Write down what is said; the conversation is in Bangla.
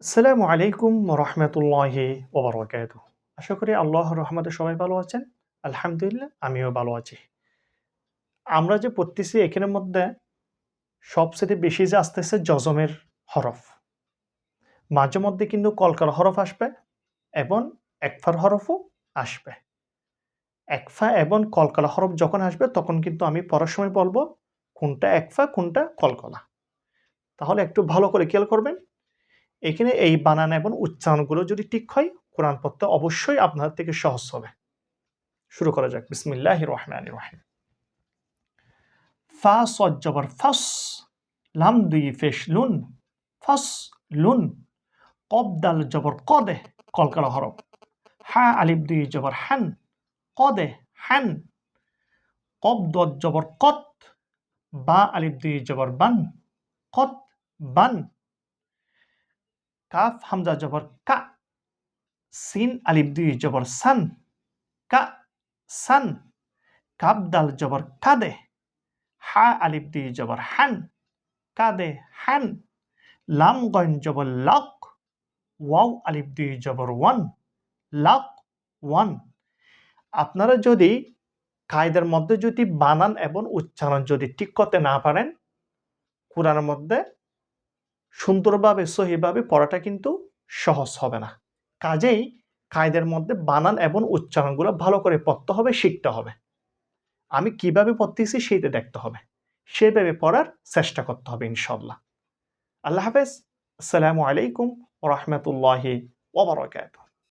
আসসালামু আলাইকুম রহমতুল্লাহি ওবরাকাতুহু। আশা করি আল্লাহর রহমতে সবাই ভালো আছেন। আলহামদুলিল্লাহ আমিও ভালো আছি। আমরা যে পড়তেছি এখানের মধ্যে সবচেয়ে বেশি যে আসতেছে যজমের হরফ। মাঝে মধ্যে কিন্তু কলকলা হরফ আসবে এবং একফার হরফও আসবে। একফা এবং কলকলা হরফ যখন আসবে তখন কিন্তু আমি পড়ার সময় বলবো কোনটা একফা কোনটা কলকলা। তাহলে একটু ভালো করে খেয়াল করবেন। এখানে এই বানান এবং উচ্চারণগুলো যদি ঠিক হয় কোরআন পড়তে অবশ্যই আপনার থেকে সহজ হবে। শুরু করা যাক। বিসমিল্লাহির রহমানির রহিম। ফা সদ জবর ফাস, লাম দুই পেশ লুন, ফাস লুন। কব দাল জবর কদে, কলকলা হরফ। হা আলিফ দুই জবর হান, কদে হান। কব দদ জবর কত, বা আলিফ দুই জবর বান, কত বান। কাফ হামজা জবর কা, সিন আলিফ দুই জবর সান, কা সান। কাব দাল জবর কাদে, হা আলিফ দুই জবর হান, কাদে হান। লাম গইন জবর লক, ওয়াও আলিফ দুই জবর ওয়ান, লক ওয়ান। আপনারা যদি কায়দার মধ্যে যদি বানান এবং উচ্চারণ যদি ঠিক করতে না পারেন, কোরআনের মধ্যে সুন্দরভাবে সহিভাবে পড়াটা কিন্তু সহজ হবে না। কাজেই কায়দার মধ্যে বানান এবং উচ্চারণগুলো ভালো করে পড়তে হবে, শিখতে হবে। আমি কিভাবে পড়তেছি সেইটা দেখতে হবে। সেভাবে পড়ার চেষ্টা করতে হবে ইনশাআল্লাহ। আল্লাহ হাফেজ। আসসালামু আলাইকুম ওয়া রাহমাতুল্লাহি ওয়া বারাকাতুহু।